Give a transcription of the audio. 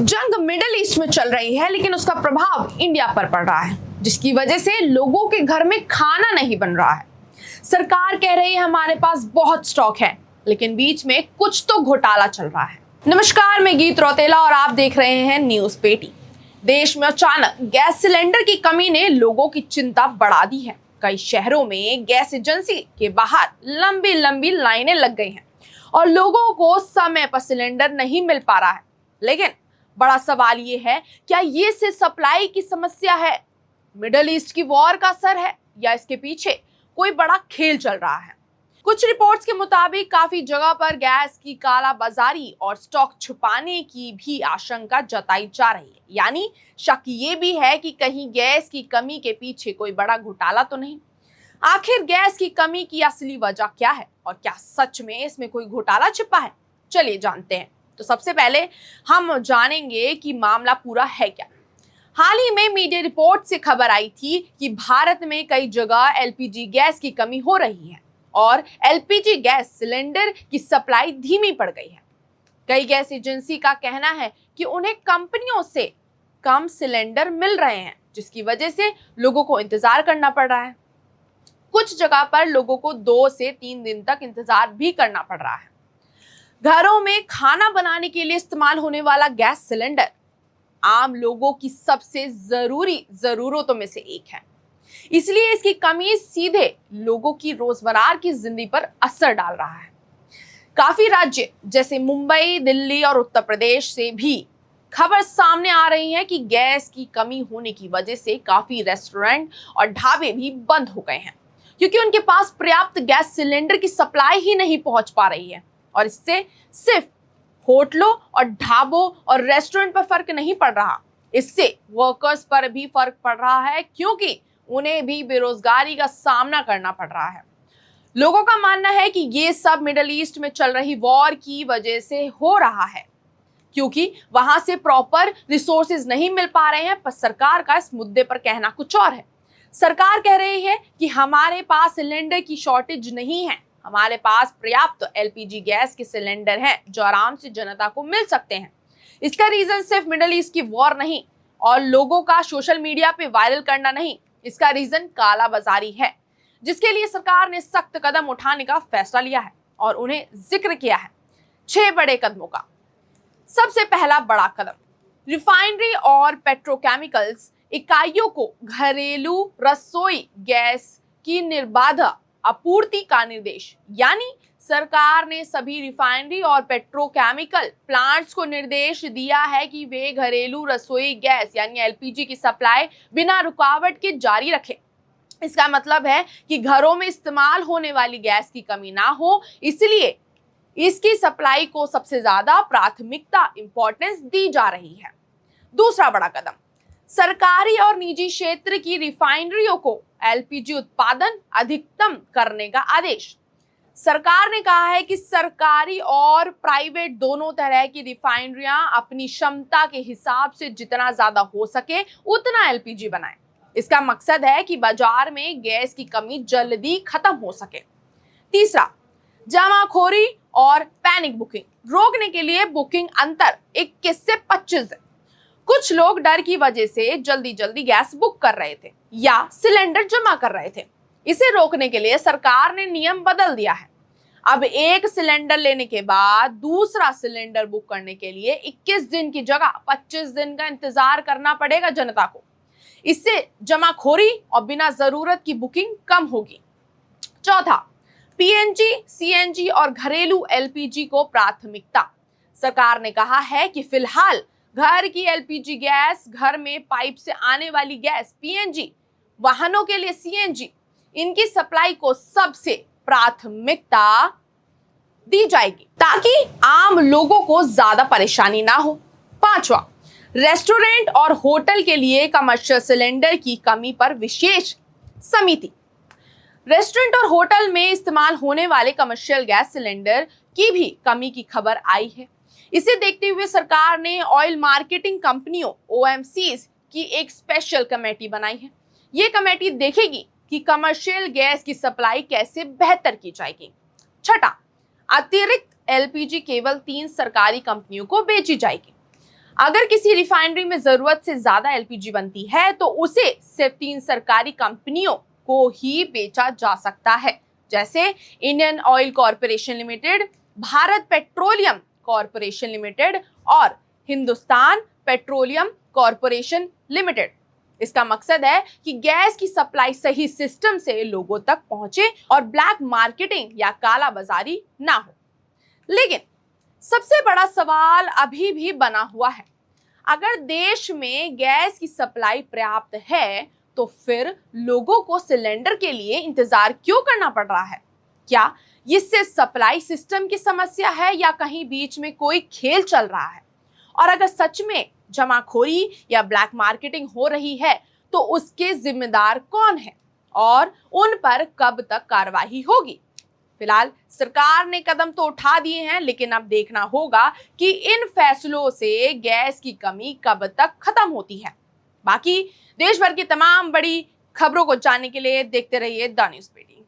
जंग middle east में चल रही है, लेकिन उसका प्रभाव इंडिया पर पड़ रहा है, जिसकी वजह से लोगों के घर में खाना नहीं बन रहा है। सरकार कह रही है हमारे पास बहुत स्टॉक है, लेकिन बीच में कुछ तो घोटाला चल रहा है। नमस्कार, मैं गीत रौतेला और आप देख रहे हैं न्यूज पेटी। देश में अचानक गैस सिलेंडर की कमी ने लोगों की चिंता बढ़ा दी है। कई शहरों में गैस एजेंसी के बाहर लंबी लंबी लाइनें लग गई हैं और लोगों को समय पर सिलेंडर नहीं मिल पा रहा है। लेकिन बड़ा सवाल ये है, क्या ये सिर्फ सप्लाई की समस्या है, मिडिल ईस्ट की वॉर का असर है, या इसके पीछे कोई बड़ा खेल चल रहा है? कुछ रिपोर्ट्स के मुताबिक काफी जगह पर गैस की कालाबाजारी और स्टॉक छुपाने की भी आशंका जताई जा रही है। यानी शक ये भी है कि कहीं गैस की कमी के पीछे कोई बड़ा घोटाला तो नहीं। आखिर गैस की कमी की असली वजह क्या है और क्या सच में इसमें कोई घोटाला छिपा है? चलिए जानते हैं। तो सबसे पहले हम जानेंगे कि मामला पूरा है क्या। हाल ही में मीडिया रिपोर्ट से खबर आई थी कि भारत में कई जगह एलपीजी गैस की कमी हो रही है और एलपीजी गैस सिलेंडर की सप्लाई धीमी पड़ गई है। कई गैस एजेंसी का कहना है कि उन्हें कंपनियों से कम सिलेंडर मिल रहे हैं, जिसकी वजह से लोगों को इंतजार करना पड़ रहा है। कुछ जगह पर लोगों को 2 से 3 दिन तक इंतजार भी करना पड़ रहा है। घरों में खाना बनाने के लिए इस्तेमाल होने वाला गैस सिलेंडर आम लोगों की सबसे जरूरी जरूरतों में से एक है, इसलिए इसकी कमी सीधे लोगों की रोजमर्रा की जिंदगी पर असर डाल रहा है। काफी राज्य जैसे मुंबई, दिल्ली और उत्तर प्रदेश से भी खबर सामने आ रही है कि गैस की कमी होने की वजह से काफी रेस्टोरेंट और ढाबे भी बंद हो गए हैं, क्योंकि उनके पास पर्याप्त गैस सिलेंडर की सप्लाई ही नहीं पहुंच पा रही है। और इससे सिर्फ होटलों और ढाबों और रेस्टोरेंट पर फर्क नहीं पड़ रहा, इससे वर्कर्स पर भी फर्क पड़ रहा है, क्योंकि उन्हें भी बेरोजगारी का सामना करना पड़ रहा है। लोगों का मानना है कि ये सब मिडिल ईस्ट में चल रही वॉर की वजह से हो रहा है, क्योंकि वहां से प्रॉपर रिसोर्सेज नहीं मिल पा रहे हैं। पर सरकार का इस मुद्दे पर कहना कुछ और है। सरकार कह रही है कि हमारे पास सिलेंडर की शॉर्टेज नहीं है, हमारे पास पर्याप्त एलपीजी गैस के सिलेंडर हैं जो आराम से जनता को मिल सकते हैं। इसका रीजन सिर्फ मिडिल ईस्ट की वॉर नहीं और लोगों का सोशल मीडिया पे वायरल करना नहीं, इसका रीजन कालाबाजारी है, जिसके लिए सरकार ने सख्त कदम उठाने का फैसला लिया है और उन्हें जिक्र किया है 6 बड़े कदमों का। सबसे पहला बड़ा कदम, रिफाइनरी और पेट्रोकेमिकल्स इकाइयों को घरेलू रसोई गैस की निर्बाध आपूर्ति का निर्देश। यानी सरकार ने सभी रिफाइनरी और पेट्रोकेमिकल प्लांट्स को निर्देश दिया है कि वे घरेलू रसोई गैस यानी एलपीजी की सप्लाई बिना रुकावट के जारी रखें। इसका मतलब है कि घरों में इस्तेमाल होने वाली गैस की कमी ना हो, इसलिए इसकी सप्लाई को सबसे ज्यादा प्राथमिकता इंपॉर्टेंस दी जा रही है। दूसरा बड़ा कदम, सरकारी और निजी क्षेत्र की रिफाइनरियों को एलपीजी उत्पादन अधिकतम करने का आदेश। सरकार ने कहा है कि सरकारी और प्राइवेट दोनों तरह की रिफाइनरियां अपनी क्षमता के हिसाब से जितना ज्यादा हो सके उतना एलपीजी बनाएं। इसका मकसद है कि बाजार में गैस की कमी जल्दी खत्म हो सके। तीसरा, जमाखोरी और पैनिक बुकिंग रोकने के लिए बुकिंग अंतर 21 से 25 दिन। कुछ लोग डर की वजह से जल्दी जल्दी गैस बुक कर रहे थे या सिलेंडर जमा कर रहे थे। इसे रोकने के लिए सरकार ने नियम बदल दिया है। अब एक सिलेंडर लेने के बाद दूसरा सिलेंडर बुक करने के लिए 21 दिन की जगह 25 दिन का इंतजार करना पड़ेगा जनता को। इससे जमाखोरी और बिना जरूरत की बुकिंग कम होगी। चौथा, पीएनजी, सीएनजी और घरेलू एलपीजी को प्राथमिकता। सरकार ने कहा है कि फिलहाल घर की एलपीजी गैस, घर में पाइप से आने वाली गैस पीएनजी, वाहनों के लिए सीएनजी, इनकी सप्लाई को सबसे प्राथमिकता दी जाएगी ताकि आम लोगों को ज्यादा परेशानी ना हो। पांचवा, रेस्टोरेंट और होटल के लिए कमर्शियल सिलेंडर की कमी पर विशेष समिति। रेस्टोरेंट और होटल में इस्तेमाल होने वाले कमर्शियल गैस सिलेंडर की भी कमी की खबर आई है। इसे देखते हुए सरकार ने ऑयल मार्केटिंग कंपनियों ओएमसीज की एक स्पेशल कमेटी बनाई है। ये कमेटी देखेगी कि कमर्शियल गैस की सप्लाई कैसे बेहतर की जाएगी। छठा, अतिरिक्त एलपीजी केवल 3 सरकारी कंपनियों को बेची जाएगी। अगर किसी रिफाइनरी में जरूरत से ज्यादा एलपीजी बनती है तो उसे सिर्फ 3 सरकारी कंपनियों को ही बेचा जा सकता है, जैसे Indian oil corporation limited, Bharat petroleum corporation limited और हिंदुस्तान पेट्रोलियम कॉरपोरेशन लिमिटेड। इसका मकसद है कि गैस की सप्लाई सही सिस्टम से लोगों तक पहुंचे और ब्लैक मार्केटिंग या काला बाजारी ना हो। लेकिन सबसे बड़ा सवाल अभी भी बना हुआ है, अगर देश में गैस की सप्लाई पर्याप्त है तो फिर लोगों को सिलेंडर के लिए इंतजार क्यों करना पड़ रहा है? क्या इससे सप्लाई सिस्टम की समस्या है या कहीं बीच में कोई खेल चल रहा है? और अगर सच में जमाखोरी या ब्लैक मार्केटिंग हो रही है तो उसके जिम्मेदार कौन है और उन पर कब तक कार्रवाई होगी? फिलहाल सरकार ने कदम तो उठा दिए हैं, लेकिन अब देखना होगा कि इन फैसलों से गैस की कमी कब तक खत्म होती है। बाकी देश भर की तमाम बड़ी खबरों को जानने के लिए देखते रहिए द न्यूज़ 18।